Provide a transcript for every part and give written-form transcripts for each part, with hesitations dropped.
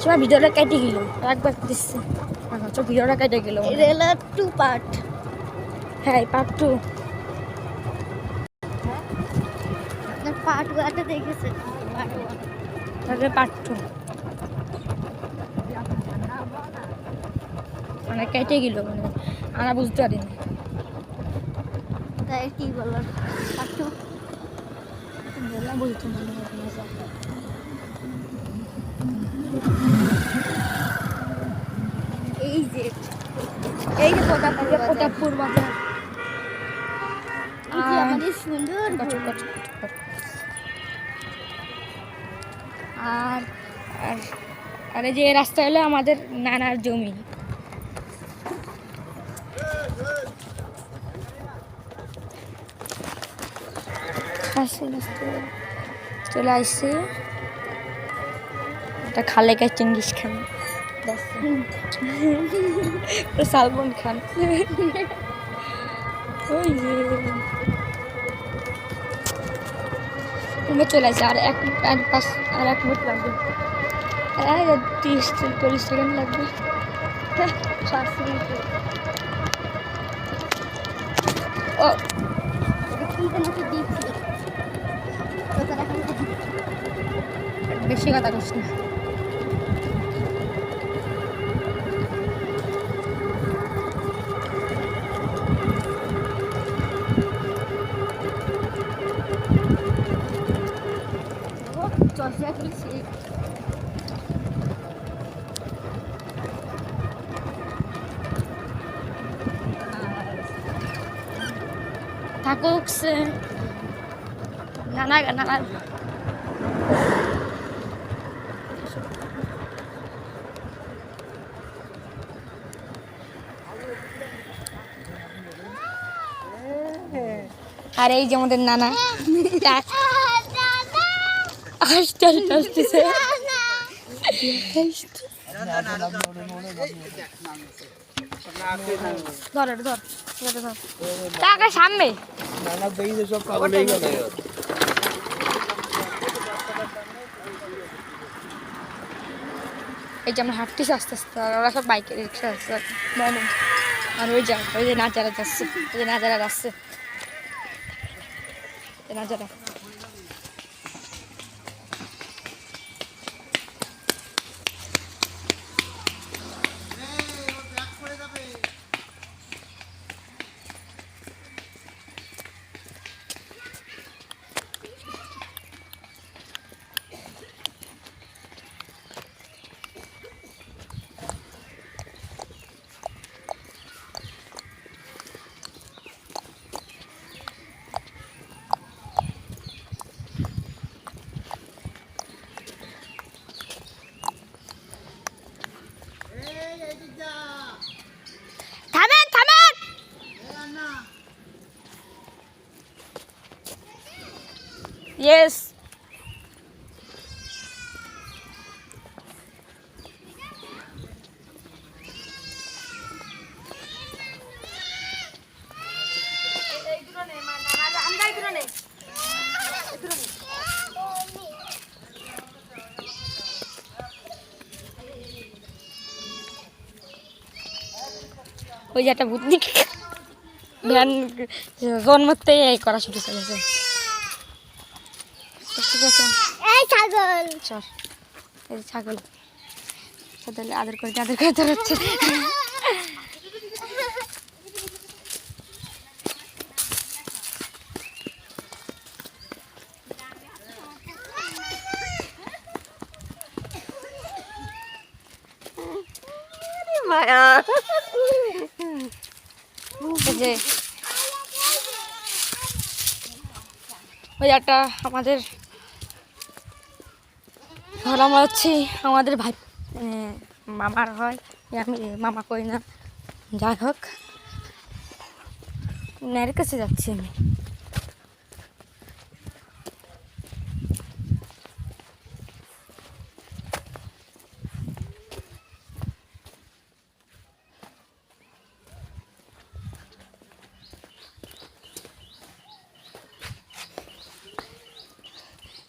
সবাই ভিডিওটা কেটে গেল একবার দিচ্ছে ভিডিওটা কেটে গেল রেলার 2 পার্ট হ্যাঁ পার্ট 2 না পার্ট 1 দেখেছেন পার্ট 2 মানে কেটে গেল মানে আমরা বুঝতে পারিনি তাই কি বললাম পার্ট 2 বললাম বুঝতে মনে এই যে প্রতাপপুর বাজার এই যে আমাদের সুন্দর আর আর আর এই যে রাস্তা হলো আমাদের নানার জমি চলে আসছে এটা খালে কা চিঙ্গিস খান সালমান খান ওই যে চলে আসছে আর এক মিনিট লাগবে 30-40 সেকেন্ড লাগবে 5 মিনিট ও বেশি কথা করছি না থাকুক নানা আর এই যে আমাদের নানা আসতেছে টাকা সামনে এই যে আমরা হাঁটতেছি আস্তে আস্তে আর ওরা সব বাইকে রিক্সা আসছে আর ওই যে নাচারা যাচ্ছে ওই যে নাচারা যাচ্ছে নাচারা Yes. ওই যে একটা বুদ্ধি ভ্যান জন্মতে এই করা শুরু করেছে এই ছাগল চল এই ছাগল তাহলে আদর করে ধরাচ্ছে মায়া যে ওই একটা আমাদের ঘর আমার হচ্ছে আমাদের ভাই মামার হয় আমি মামা করি না যাই হোক মেয়ের কাছে যাচ্ছি আমি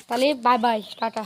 তাহলে বাই বাই টাটা।